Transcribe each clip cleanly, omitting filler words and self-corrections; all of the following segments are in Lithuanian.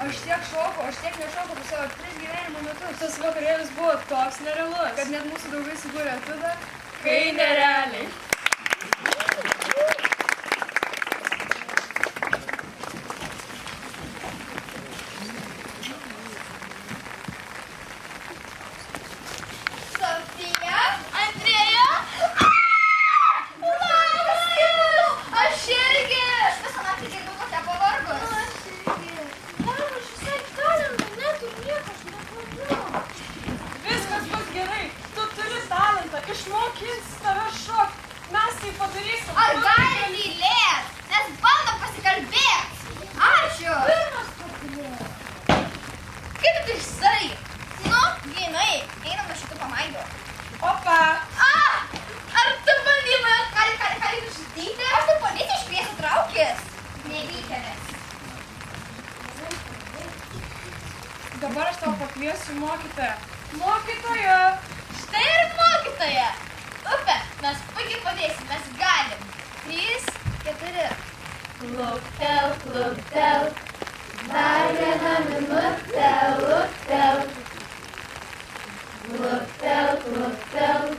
Aš tiek šokau, aš tiek nešokau per savo 3 gyvenimo metus. Tas vakarėlis buvo toks nerealus, Kad net mūsų draugai sukūrė tada, kai nerealiai. Sofija, Andrėja. Aš irgi. Aš visą naktį girdau, kad te pavargus. Aš visai talentą neturiu, nieko aš neplanau. Viskas bus gerai. Tu turi talentą, išmokins tave šokti. Mes tai padarysim. Ar gali mylėt? Nes bandom pasikalbėt. Ačiū. Pirmas pakalbėt. Kaip tu išsai? Nu, gynai. Einam nuo šitų pamaido. Opa. Ar tu bandai mane kali nužudyti? Aš tu policiją iškviesiu traukis. Nevykėlės. Dabar aš tau pakviesiu mokytoją. Mokytoja. Štai ir mokytoja. Upė, mes puikiai padėsim, mes galim. 3, 4. Luktelk, luktelk. Dar vieną minutę, luktelk. Luktelk, luktelk.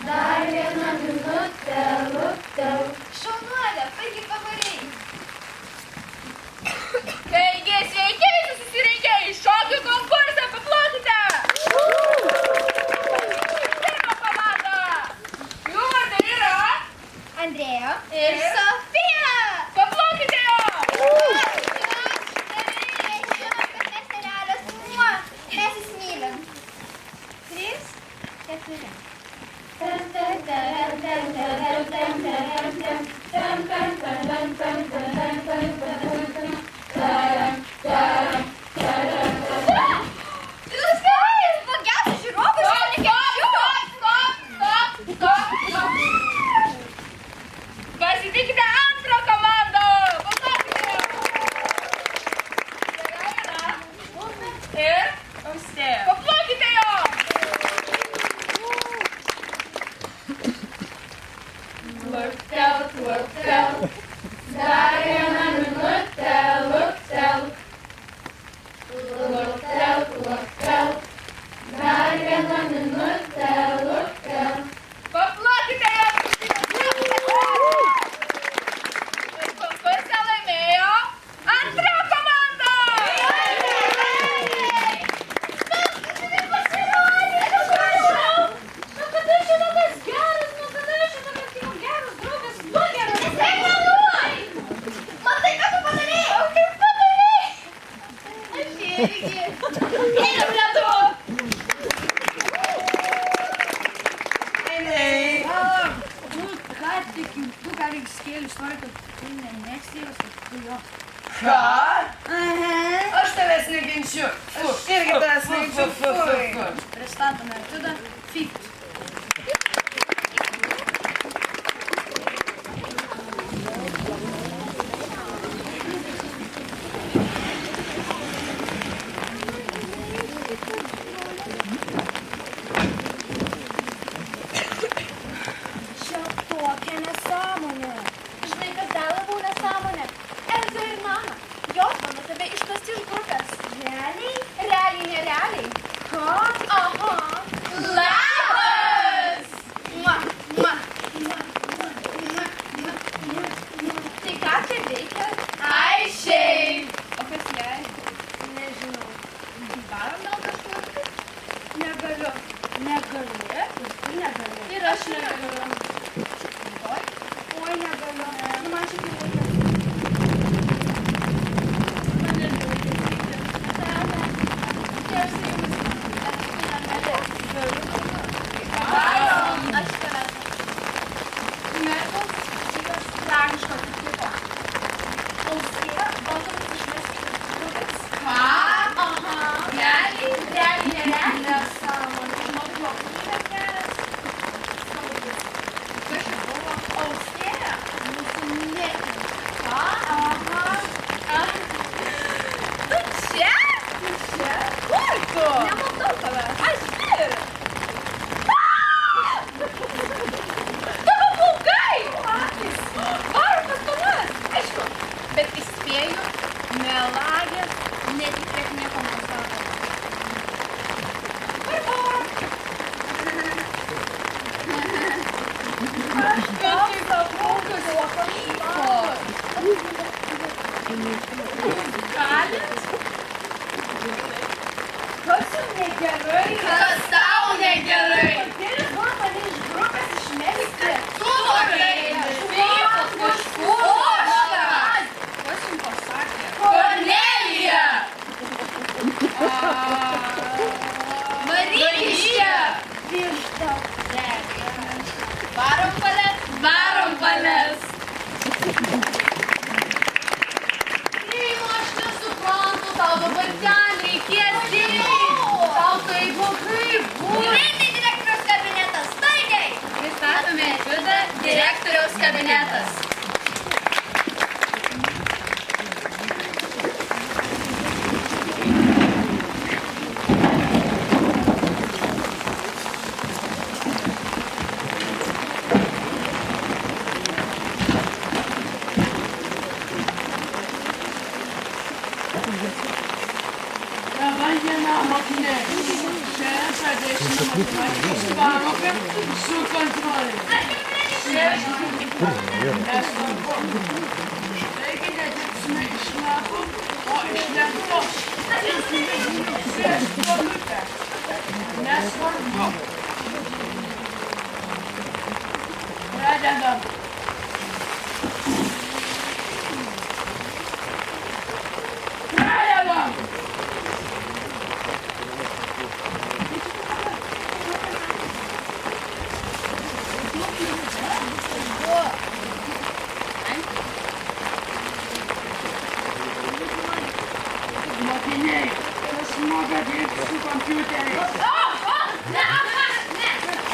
Dar vieną minutę, luktelk. Šaunuolė, puikiai pavarei. Taigi, sveiki visi susirinkę į šokių konkursą, paplokite! Pirma komanda! Jų vardai yra Andrėja ir Sofija! Paplokite jo! Mes įsimylim. 3, 4. Pasitikite antrą komandą! Ir Austėja. Paplokite jo! Luktelk, luktelk. Dar vieną minutę, luktelk. Luktelk, luktelk. Dar vieną minutę, luktelk. Paplokite jo! Konkursą laimėjo antra komanda! ką? Aš tavęs neginčiu. Aš irgi tavęs neginčiu. Pristatome etiudą Fift. Čia tokia nesąmonė. Žinai, kas dar labiau nesąmonė? Elza ir mama. Jos mano tave iškasti iš grupės. Realiai? Realiai, nerealiai. Ką? Aha. Labas! Mua, mua. Tai ką čia veikia? Ai, šiaip. O kas jai? Nežinau. Darom gal kažkur? Negaliu. Negali? Ir tu negali. Ir aš negaliu. Oi, negaliu. Nu, man šiaip nereikia. Man irgi reikia. Tai aš su jumis. Bet tu negali. Varom. Aš tavęs. Merkos, ypač tragiško tipo. Austėja, bandom išmesti iš grupės. Ką? Aha. Realiai? Realiai, nerealiai. Nesąmonė. Žinok, juokingas kelias. Kas čia buvo? Austėja? Mūsų mėgti. Ką? Aha. Tu čia? Tu čia? Kur tu? Nematau tave. Aš ir. Tavo plaukai! Patys. Varom pas tomas. Aišku. Bet įspėju, Rimo, aš nesuprantu, tau dabar ten reikės dirbti. Tau tai blogai bus. Greitai direktoriaus kabinetas, staigiai. Pristatome etiudą direktoriaus kabinetas. Su kontrolė. Nesvarbu. Taigi nedirbsime iš lapų, o iš lentos. Sės duodute. Nesvarbu. Pradedam. Pradedam. Mokiniai, kas moka dirbti su kompiuteriais?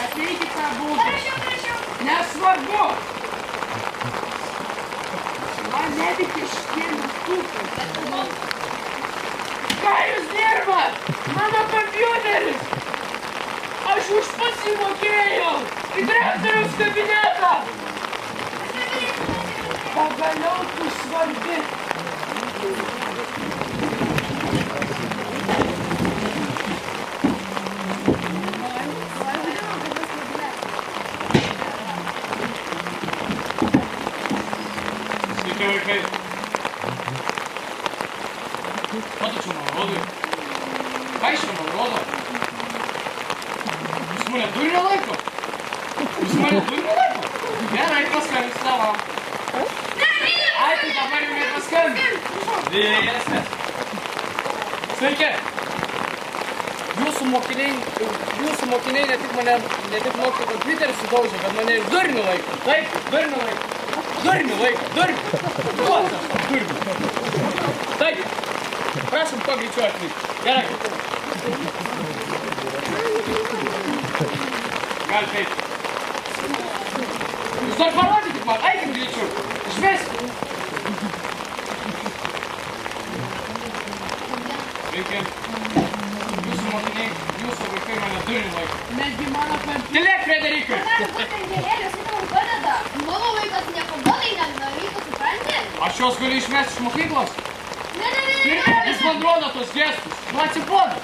Ateikite būti. Nesvarbu. Man nereikia šitie mygtukai. Ką jūs dirbat? Mano kompiuteris. Aš už pasimokėjau. Į direktoriaus kabinetą. Pagaliau tu svarbi. Vaikai. Ko tu čia man rodai? Ką iš čia man rodo? Jūs mane durniu laiko? Gerai, paskambins tavo. Ai, tai dabar jau nepaskambins. Vyresnės. Sveiki. Jūsų mokiniai ne tik mokyti kompiuterį sudaužė, bet mane ir durniu laiko. Taip, durniu laiko. Durniu. Taigi, prašom kuo greičiau atvykti. Gerai. Gal taip. Jūs dar parodykit man, eikim greičiau. Išmeskit. Sveiki. Jūsų mokiniai, jūsų vaikai mane durniu laiko. Netgi mano kompiuteris. Tylėk, Frederikai. Mano vaikas niekobodai nedarytų, supranti? Aš juos galiu išmesti iš mokyklos? Pirmėlis man rodo tos gestus. Nu atsibodo.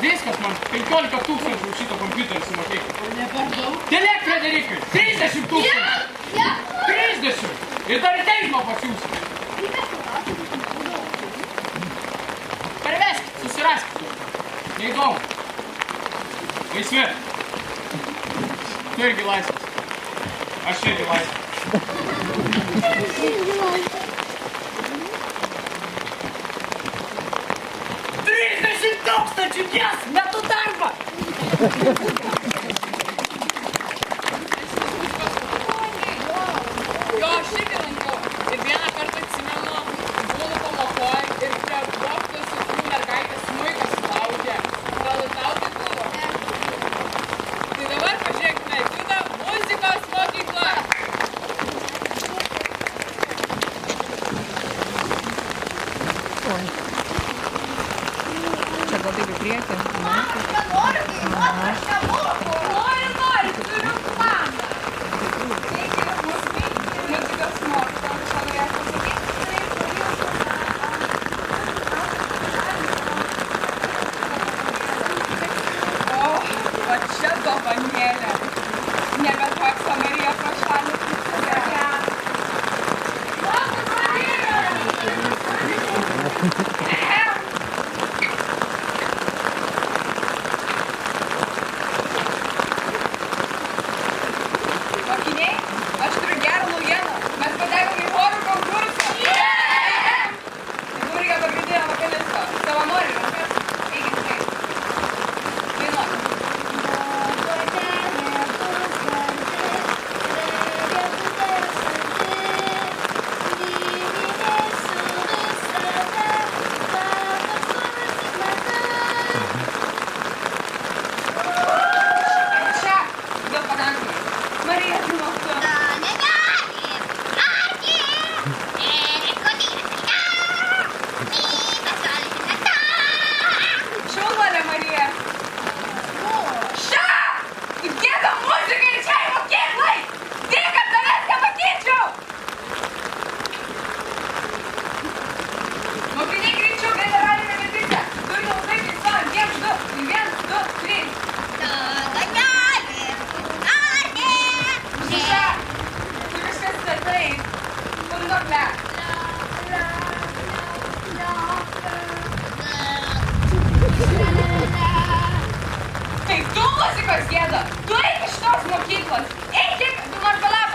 Viskas man 15 000 už šitą kompiuterį sumokėkit. Ne per daug. Tylėk, Frederikai. 30 000. 30. Ir dar į teismą pasiūsit. Parveskit, susiraskit. Neįdomu. Laisvi. Tu irgi laisvas. Aš irgi laisvas. Yes, metu darbą! Jo, aš irgi lankiau. Ir vieną kartą atsimenu, būnu pamokoj ir prie bokšto su mergaitė smuiką sulaužė. Gal ir tau tai buvo? Tai dabar pažiūrėkime į kitą muzikos mokyklą. Čia gal taip į priekį. Aš nenoriu dainuot, aš nemoku. Noriu, turiu planą. Taigi, muzikos mokytoja, ką norėjau pasakyti? O, va čia dovanėlė. Nebe toks Marija pro šalį kaip duoklę. Tai tu muzikos gėda, tu eik iš tos mokyklos, eik tik, tu nors palauk.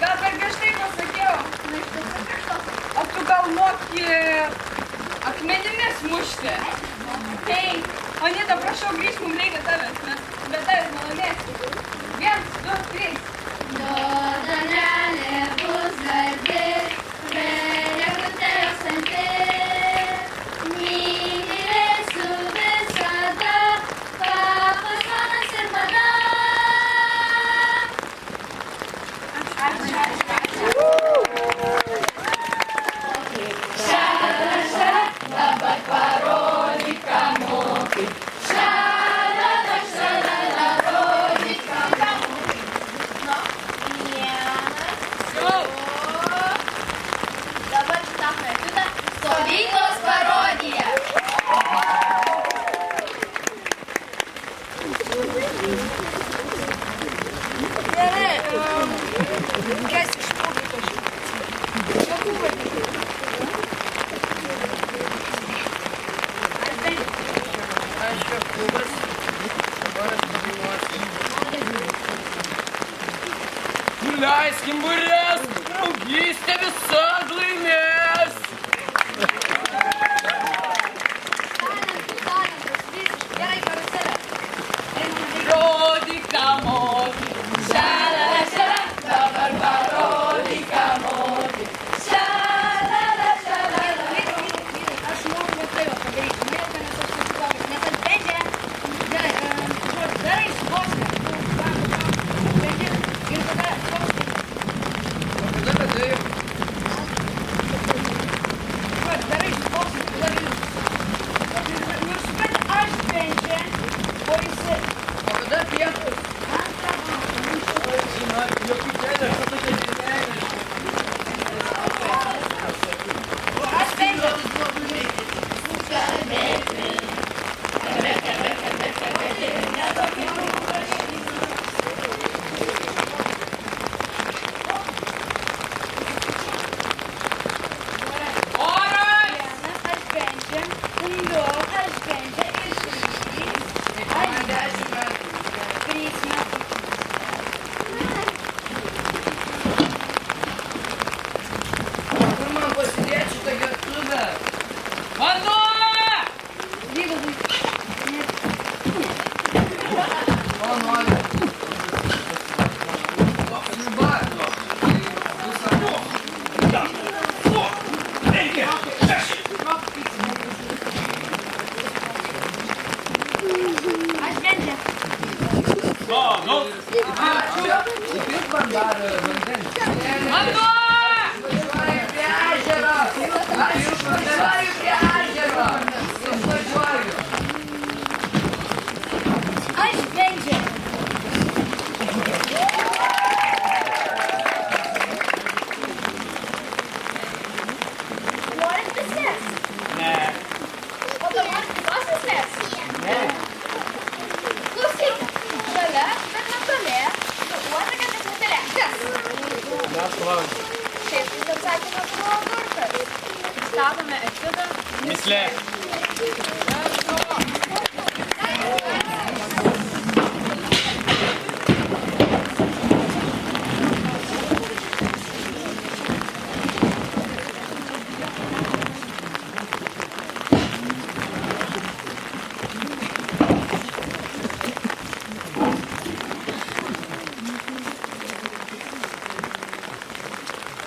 Gal per griežtai pasakiau, o tu gal moki akmenimis mušti. Taip, Anita, prašau grįžk, mums reikia tavęs, mes be tavęs malonėsim. 1, 2, 3. Dodonelė bus gardi, vėliavutė santi, mylėsiu visada, papas manas ir mada. Ačiū. Šala, dabar parodyk, ką moki. Šala, rodyk, ką moki. Dabar šitą metutą stovyklos parodija. Gerai, kas iš publikos? Kokių vadinų? Aš Jokūbas, dabar aš padainuosiu. Nuleiskim burės, draugystė visad laimės. Gerai, karuselė. Rodyk, ką moki. Šala, dabar parodyk, ką moki. Šala. Aš noriu tai va padaryti. Nieko nesusitikau, nes aš bendė. Gerai, darai skosmę. Ir tada skosmę. Darai skosmę, tada galiu. Nors supranti, aš bendė, o jisai O kada pietus? antrą valandą. Jokių kėdė, kad tu tai Aš bendė. Oras! Aš bendė. Du, aš bendė. Ir 3. Man 10 metų. 3 metų. Kur man pasidėti šitą gertuvę? Vanduo! Vygaudai. Ko nori? Sriuba. Aš bendė. Nu, Ačiū. Kaip man dar vandens? vanduo! Važiuoju prie ežero. Aš važiuoju prie ežero. Važiuoju. Aš bendė. Norit visės? Ne. O tu norit kitos esmės? Ne. Klausyk, žalia, bet netoli, su uodega, bet netelė. Kas? Mes klausim. Šiaip jis atsakymas buvo agurkas. Statome etiudą. Mislė.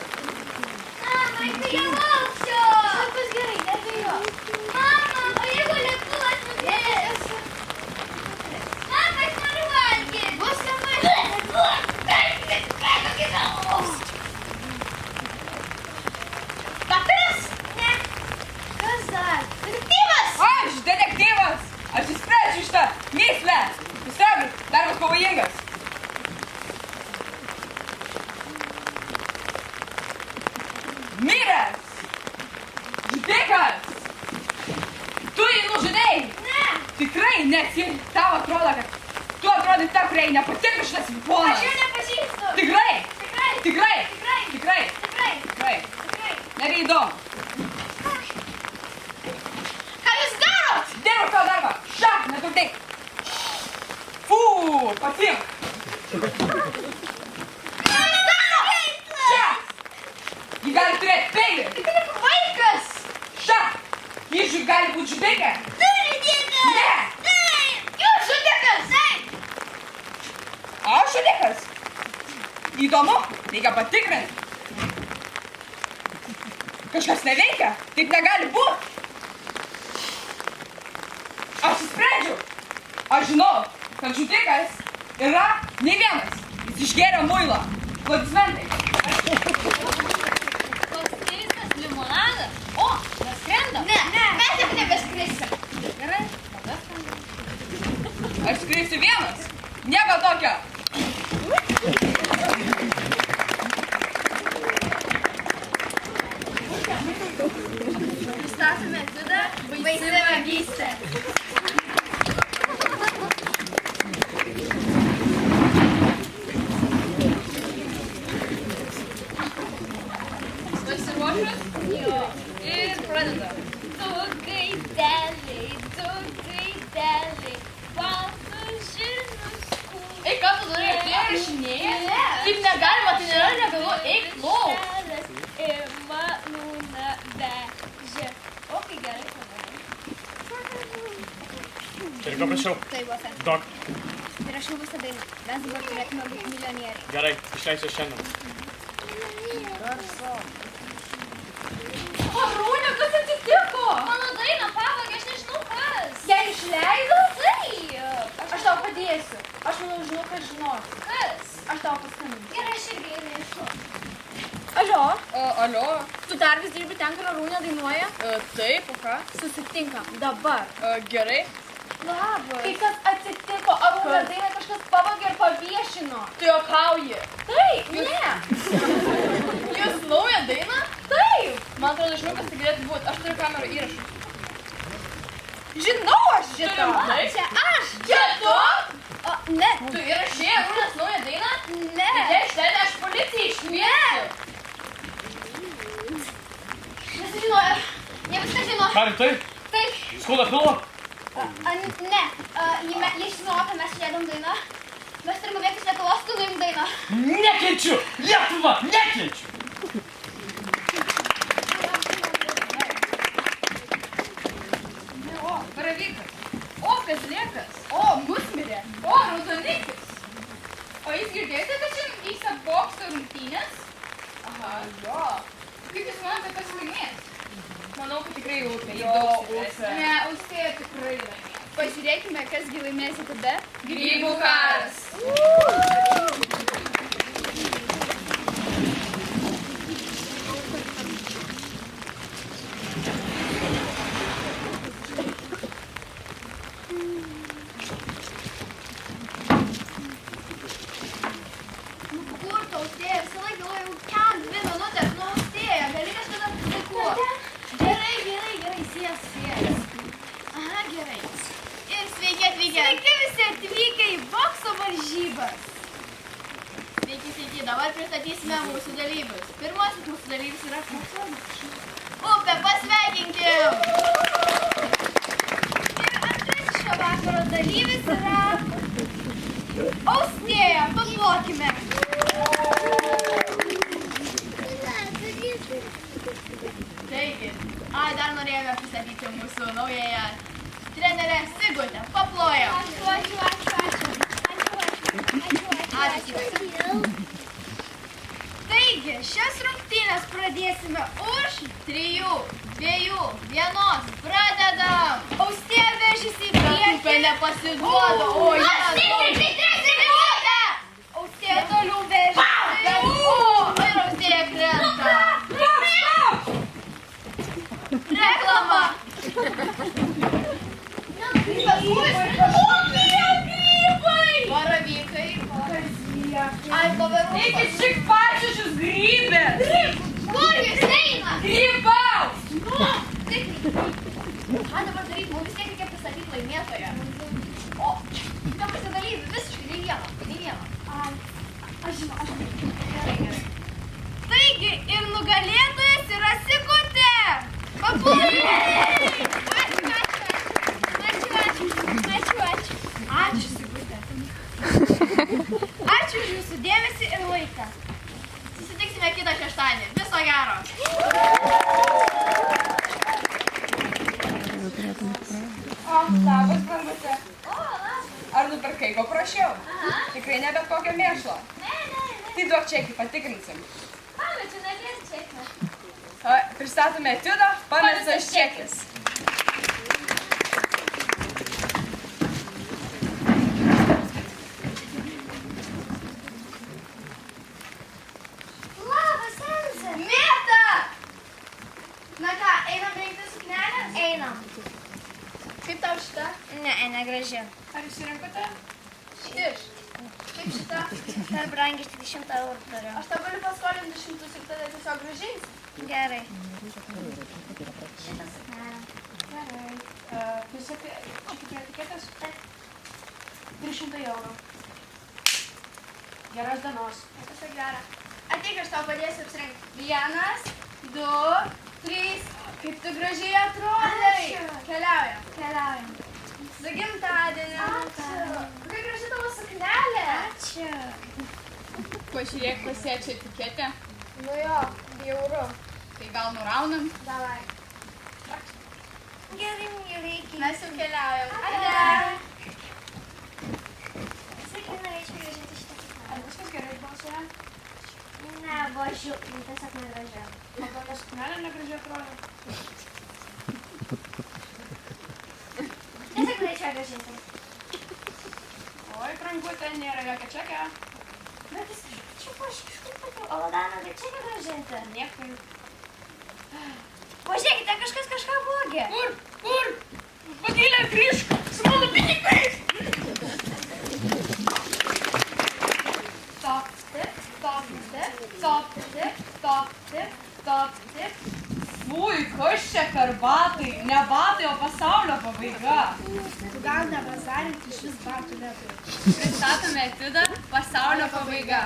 Mama, tai jau lauksiu. Viskas gerai, nebijok. Mama, o jeigu lėktuvas nukris? Mama, aš noriu valgyti. Bus Daktaras? Ne. Kas dar? Detektyvas? Aš detektyvas. Aš išspręsiu šitą mįslę. Tiesiog darbas pavojingas. Miręs. Žudikas. Tu jį nužudei. Ne. Tikrai, nes tau atrodo, kad tu atrodai ta, kuriai nepatiko šitas Aš ponas. jo nepažįstu. Tikrai. Tikrai. Tikrai. Tikrai. Tikrai. Tikrai. žudikė? Tu žudikas! Ne! Taip! Jūs žudikas! Taip! Aš žudikas? Įdomu, reikia patikrinti. Kažkas neveikia, taip negali būti. Aš įsprendžiau. Aš žinau, kad žudikas yra ne vienas. Jis išgėrė muilą. Aplodismentai. Koks keistas limonadas. O, mes skrendam? Ne, mes taip nebeskrisim. Gerai, tada skrendam. Aš skrisiu vienas. Nieko tokio. Pristatome etiudą Baisi vagystė. Pasiruošęs? Jo. Ir pradeda. Du gaideliai, baltus žirnus kūnus. Ei, ką tu darai? Tu įrašinėji? Ne. Taip negalima, tai nėra legalu. Eik, lauk. Ir malūną vežė. O, kai gerai padarai. Ir ką prašiau? Tai buvo sen. Dok. Ir aš jau visą dainą. Mes dabar turėtume būti milijonieriai. Gerai, išleisiu šiandien. Arūnė, kas atsitiko? Mano dainą pavogė, aš nežinau kas. Ją išleido? Taip. Aš tau padėsiu. Aš manau, žinau, kas žinos. Kas? Aš tau paskambinsiu. Gerai, aš irgi nežinau. Alio? Alio, Tu dar vis dirbi ten, kur Arūnė dainuoja? taip, o ką? Susitinkam. Dabar. Gerai. Labas. Kai kas atsitiko, Arūnė dainą kažkas pavogė ir paviešino. Tu juokauji. Taip, ne. Jūs naują dainą? Taip. Man atrodo, žinau, kas tai galėtų būti. Aš turiu kamerų įrašų. Žinau aš šitą. Rimtai? Čia aš. Čia tu? O, ne. Tu įrašėjai Arūnės naują dainą? Ne. Jei išleidai, aš policijai iškviesiu. Nesužinojo. Jie viską žino. Ką rimtai? Taip. Skauda pilvo? Ne. Jie žinojo, kad mes išleidom dainą. Mes turime bėgti iš Lietuvos, tu nuim dainą. Nekenčiu! Lietuvą! Nekenčiu! O, baravykas. O, kazlėkas. O, musmirė. O, raudonikis. O jūs girdėjote, kad šiandien vyksta bokso rungtynės? Aha, jo. Kaip jūs manote, kas laimės? Manau, kad tikrai upė. Jo, upė. Ne, Austėja tikrai laimės. Pažiūrėkime, kasgi laimėsi tada. Grybų karas. Kur tu, Austėja? Visą laiką galvojau, ten 2 minutės. Nu, Austėja, gali kažkada pasikuoti. Gerai, sės. Aha, gerai. Ir sveiki atvykę. Sveiki visi atvykę į bokso varžybas. Sveiki, dabar pristatysime mūsų dalyvius. Pirmasis mūsų dalyvis yra Upė, pasveikinkim! Ir antrasis šio vakaro dalyvis yra Austėja, paplokime. Taigi, dar norėjome pristatyti mūsų naująją trenerę Sigutę. Paplojam. Ačiū. Taigi, šias rungtynės pradėsime už 3, 2, 1. Pradedam. Austėja vežėsi į priekį. Upė nepasiduoda. O, Austėja toliau vežėsi. ir Austėja krenta. Reklama. Baravykai. Ai, pavarų. Eikit šik pačiušius grybės. Kur jūs eina? Grybaus. Ką dabar daryti? Mums vis tiek reikia pristatyti laimėtoją. O, tam pasidalyvi visiškai nei vieno. Ai, aš žinau. Gerai. Taigi, ir nugalėtojas yra Sigutė. Paplojai! Ačiū, Sigutė. Ačiū už jūsų dėmesį ir laiką. Susitiksime kitą šeštadienį. Viso gero. tikrai ne bet kokią mėšlą. Ne. Tai duok čekį, patikrinsim. Mama, čia nebėra čekio. Pristatome etiudą, pamestas čekis. Labas, Elze. Mėta! Na ką, einam rinkti suknelę? Einam. Kaip tau šita? Ne, negraži. Ar išsirinkote? Iš. Kaip šita? Per brangiai 100 eurų turiu. Aš tau galiu paskolinti 100 ir tada tiesiog grąžinsi. Gerai. Šitą suknelę. Gerai. Visi čia etiketės? 300 eurų. Geros dienos. Visą gerą. Ateik, aš tau padėsiu apsirengti. 1, 2, 3. Kaip tu gražiai atrodai. Ačiū. Keliaujam. Su gimtadieniu. Ačiū. Kokia graži tavo suknelė. Ačiū. Pažiūrėk, pasiečią etiketę. Nu jo, bjauru. Tai gal nuraunam? Davai. Gerai, reikia. Mes jau keliaujam. Ate. Sakai, norėčiau grąžinti šitą suknelę. Ar viskas gerai buvo su ja? Ne, buvo šiukšlė, tiesiog negraži. O kokia suknelė negražiai atrodo? Tiesiog norėčiau grąžinti. Oi, brangutė, nėra jokio čekio. Bet jis čia buvo šiukšlė, o Ladana, tai čia negrąžinti. Niekai. Pažiūrėkite, kažkas kažką vogė. Kur? Vagilė, grįžk su mano pinigais! Top, tip, top, tip, top, tip, top, tip, top, tip. Fui, kas čia per batai? Ne batai, o pasaulio pabaiga. Tu gal ne bazarinti iš vis batų neturi. Pristatome etiudą, pasaulio pabaiga.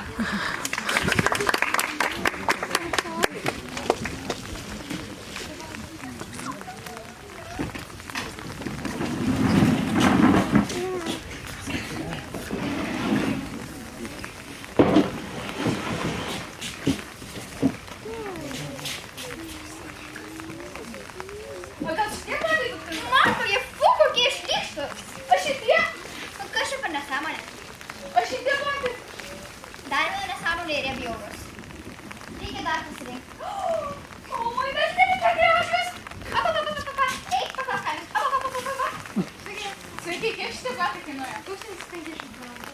Marko, jie fu, kokie šlykštus. O šitie? Nu, kas čia per nesąmonė? O šitie batai? Dar viena nesąmonė ir jie bjaurus. Reikia dar pasirinkti. Oi, mes nereikia gražus. Eik, paklask. Sakyk, kiek šitie batai kainuoja? 1500 eurų.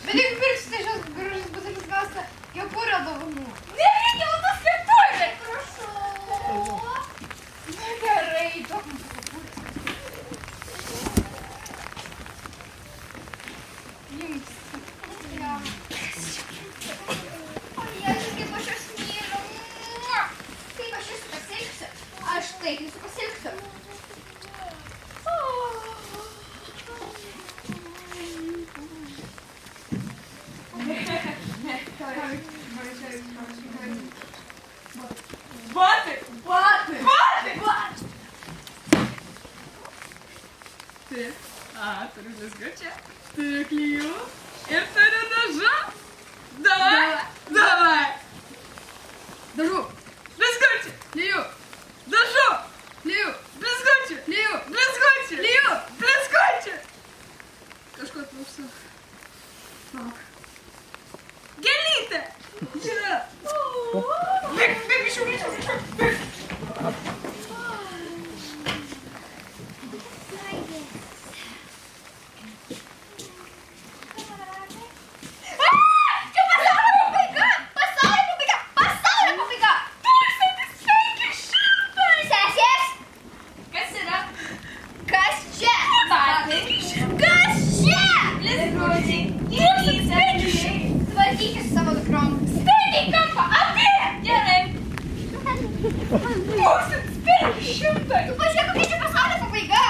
Bet jeigu pirksite šios gražus batelius, gausite kepurę dovanų. Nereikia, o tas kepurė. Prašau. Gerai, duok man Jums. O Jėzus, kaip aš jūs myliu. Kaip aš jūsų pasiilgsiu. Aš taip jūsų pasiilgsiu. Batai! Turiu viską čia. Turiu klijų ir turiu dažų. Davai! Dažų. Blizgučių! Lyju. Dažų! Lyju. Blizgučių! Lyju. Blizgučių! Lyju. Blizgučių! Kažko trūksta. Gėlytė! Čia! Bėg, biškiu! Tvarkykis savo dukrom. Spirk į kampą, apie! Gerai. 1500! Tu pažiūrėk, kokia čia pasaulio pabaiga.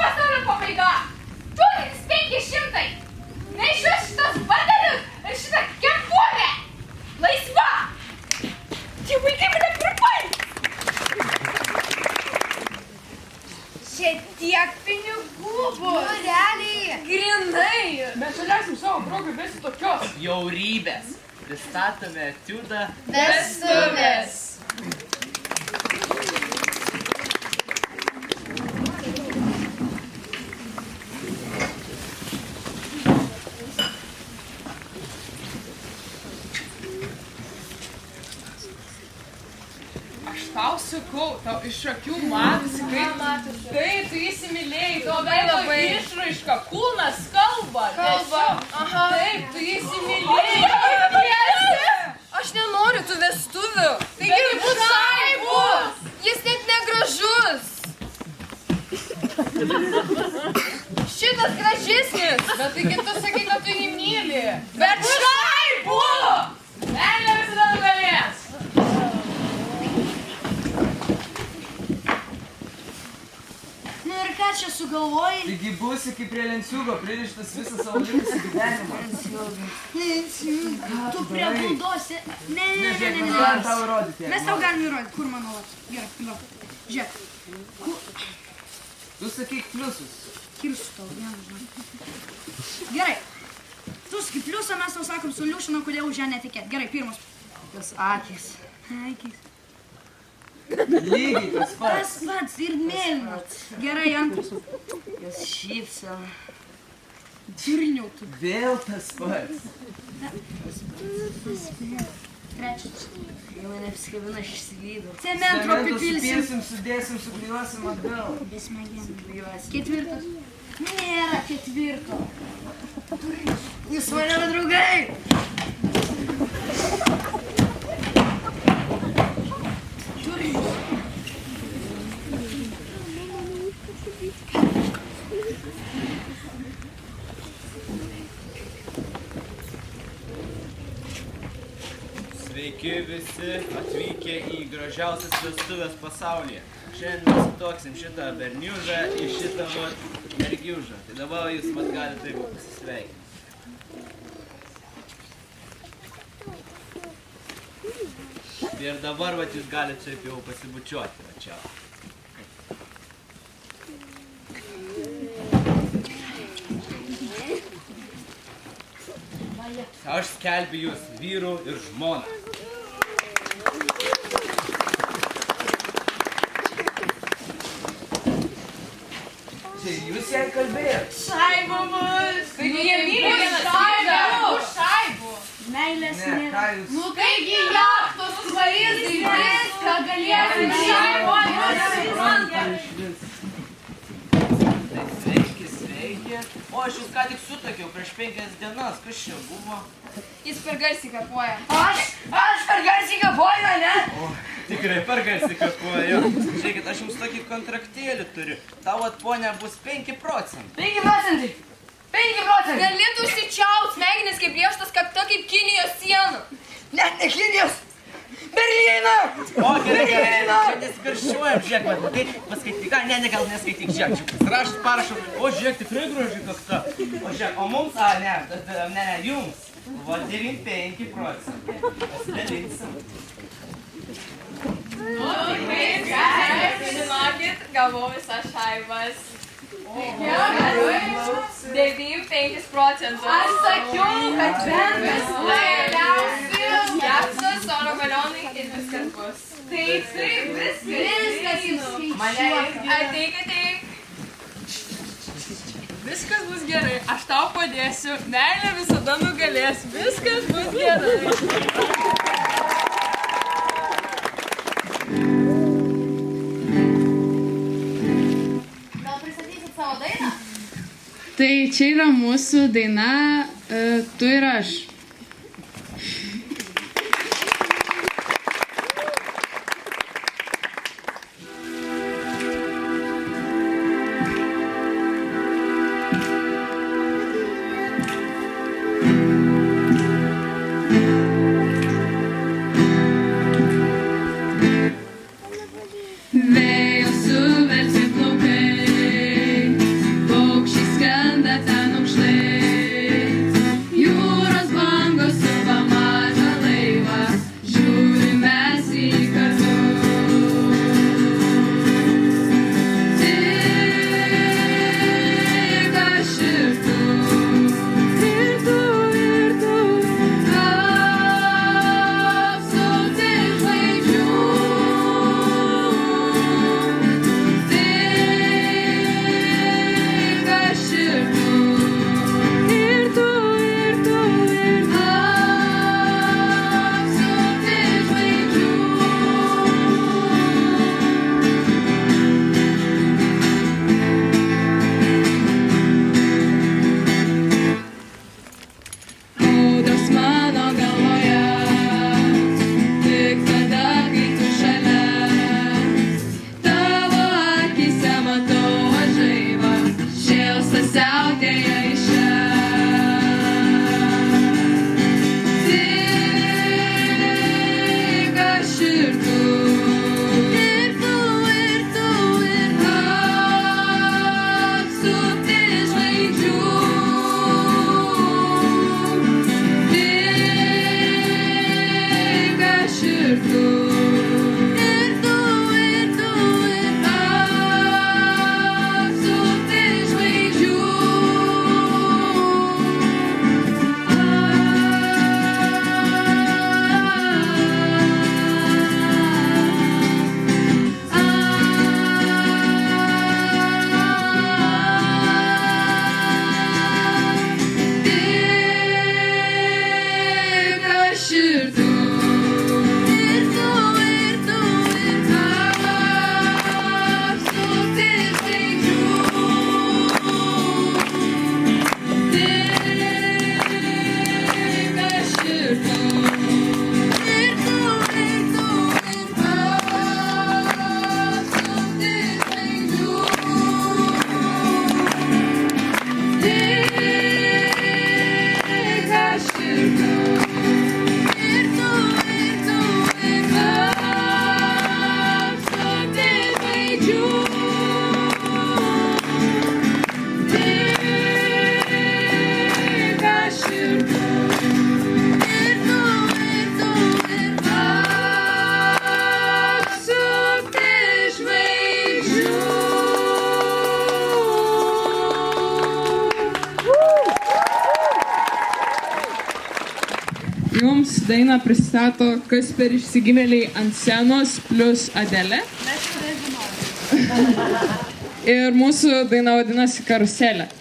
Pasaulio pabaiga! 1500. Nešios šitos batelius ir šitą kepurę. Laisva. Tie vaikai mane pripains! Čia tiek pinigų bus. Realiai. Grinai! Mes čia leisim savo draugui vesti tokios. Bjaurybės. Pristatome etiudą Vestuvės. tau sakau, tau iš akių matosi, kaip tai tu įsimylėjai, tau labai išraiška, kūnas kalba. Taip, tu įsimylėjai. Aš nenoriu tų vestuvių. Taigi būsai bus. Jis net negražus. Šitas gražesnis. Bet taigi tu sakai, kad tu jį myli. Bet šaibu! Meilė visada nugalės. Nu ir ką čia sugalvojai? Taigi būsi kaip prie lenciūgo, pririštas visą savo likusį gyvenimą. Tu prie buldosi. Ne. Galim tau įrodyti. Mes tau galim įrodyti, kur mano vat. Gerai, va. Žiūrėk. Tu sakyk pliusus. Kirsiu tau vieną, žinai. Gerai. Tu sakai pliusą, mes tau sakom solutioną, kodėl už ją netikėt. Gerai, pirmas. Tas akis. Akis. Lygiai tas pats. Tas pats ir mėlynas. Gerai, antras. Jos šypsena. Durniau tu. Vėl tas pats. Trečias. Jau mane apsikabina, aš išsilydau. Cemento Cementų apipilsim. supilsim, sudėsim, suklijuosim atgal. Besmegėm. Ketvirtas. Nėra ketvirto. Jūs mane draugai. Sveiki visi atvykę į gražiausias vestuvės pasaulyje. Šiandien mes sutuoksim šitą berniužą į šitą mergiužą. Tai dabar jūs galite taip pasisveikinti. Ir dabar jūs galite šiaip jau pasibučiuoti. Va čia. Aš skelbiu jūs vyru ir žmoną. Čia jūs ją kalbėjot? Šaibo bus. Taigi jie myli vienas kitą. Šaibo. Meilės Ne, nėra. ką jūs... Nu taigi jachtos vaizdai viską galėsim šaibos. Tai sveiki, sveiki. O aš jūs ką tik sutakiau prieš 5 dienas. Kas čia buvo? Jis per garsiai kapuoja. Aš per garsiai kapuoju, ne? O, tikrai per garsiai kapuoju. Žiūrėkit, aš jums tokį kontraktėlį turiu. Tau ponia bus 5 procentai. 5 procentai. 5 procentai. Galėtų užsičiaut smegenis kaip griežtas kakta kaip Kinijos siena. Net ne Kinijos. Berlyno. O, gerai, čia nesikarščiuojam, žiūrėk, va, tai paskaityk, ne, gal neskaityk, žiūrėk, čia raštus parašau, o, žiūrėk, tikrai graži kakta, o, žiūrėk, o mums, ne, jums, va, 95 procentai, pasidalinsim. Žinokit, gavau visas šaibas. 95 procentų. Aš sakiau, kad bendras galiausiai. Japsas, oro balionai ir viskas bus. Taip, viskas įskaičiuota. Ateik. Viskas bus gerai, aš tau padėsiu, meilė visada nugalės, viskas bus gerai. Gal pristatysit savo dainą? Tai čia yra mūsų daina Tu ir aš. Vėjo suversi plaukai, paukščiai skrenda ten aukštai, jūros bangos. Jums dainą pristato kas per išsigimėliai ant scenos plus Adelė. Ir mūsų daina vadinasi Karuselė.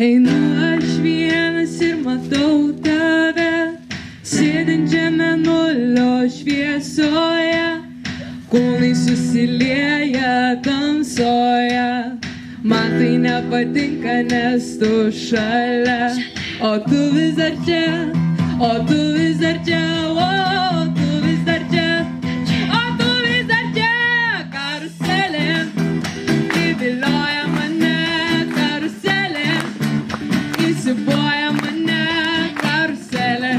Einu aš vienas ir matau tave, sėdinčią mėnulio šviesoje, kūnai susilieja tamsoje. Man tai nepatinka, nes tu šalia, o tu vis dar čia, o tu vis dar čia, o tu vis dar čia, o tu vis dar čia. Karuselė, įvilioja mane, karuselė, įsiboja mane, karuselė,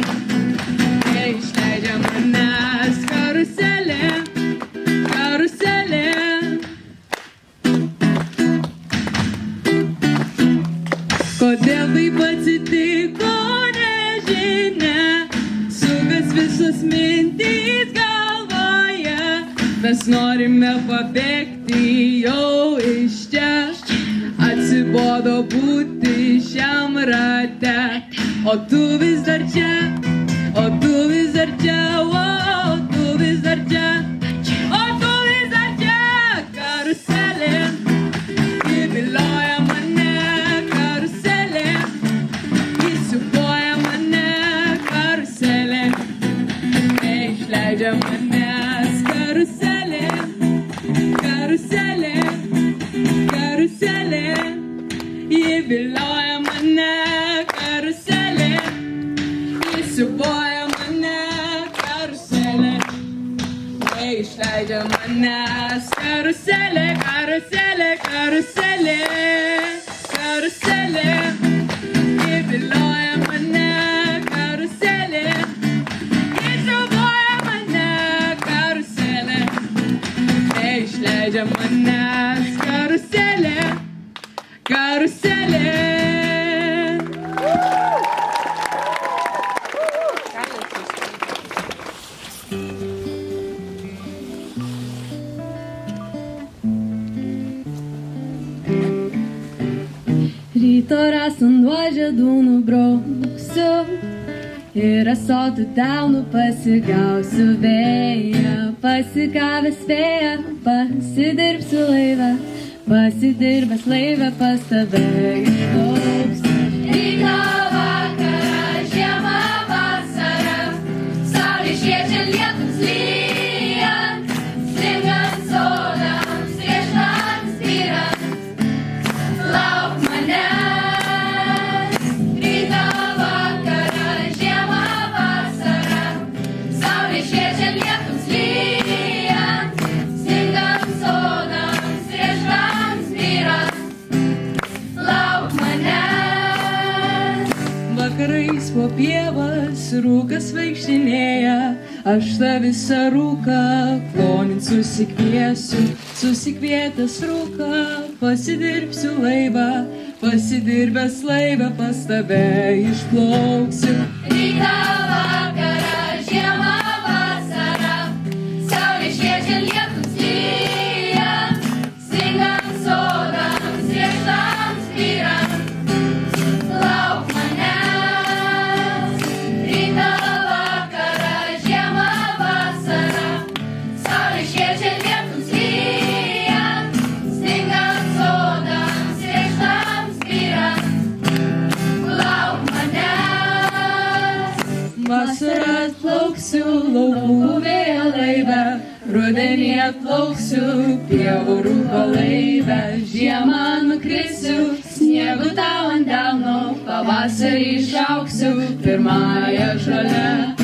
neišleidžia manęs, karuselė, karuselė. Kodėl taip atsitiko, nežinia, sukas visos mintys galvoje, mes norime pabėgti jau iš čia, atsibodo būti šiam rate, o tu vis dar čia, o tu vis dar čia, o tu vis dar čia, o tu vis dar čia. Karuselė, įvilioja mane, karuselė, įsiūbuoja mane, karuselė, neišleidžia manęs, karuselė, karuselė, karuselė, įvilioja mane, karuselė, įsiūbuoja mane, karuselė, neišleidžia manęs, karuselė, karuselė, karuselė, karuselė, įvilioja mane, karuselė, įsiūbuoja mane, karuselė, neišleidžia manęs, karuselė, karuselė. Ryto rasando žiedų nubrauksiu ir ąsotų delnų pasigausiu vėją, pasigavęs vėją, pasidirbsiu laivą, pasidirbęs laivę pas tave įplauksiu. Rytą, vakarą, žiemą, vasarą, saulė šviečia, lietums lyjant, stingant sodams, riešutams byrant, lauk manęs. Rytą, vakarą, žiemą, vasarą, saulė šviečia, lietums lyjant, stingant sodams, riešutams byrant, lauk manęs. Vakarais po pievas rūkas vaikštinėja, aš tą visą rūką klonint susikviesiu, susikvietęs rūką, pasidirbsiu laivą, pasidirbęs laivę pas tave išplauksiu. Rytą, vakarą, žiemą, vasarą, saulė šviečia, lietums lyjant, stingant sodams, riešutams byrant, lauk manęs. Rytą, vakarą, žiemą, vasarą, saulė šviečia, lietums lyjant, stingant sodams, riešutams byrant, lauk manęs. Vasarą atplauksiu laukų vėjo laivę, rudenį atplauksiu pievų rūko laivę, žiemą krisiu, sniegu tau ant delno, pavasarį išauksiu, pirmąją žolę.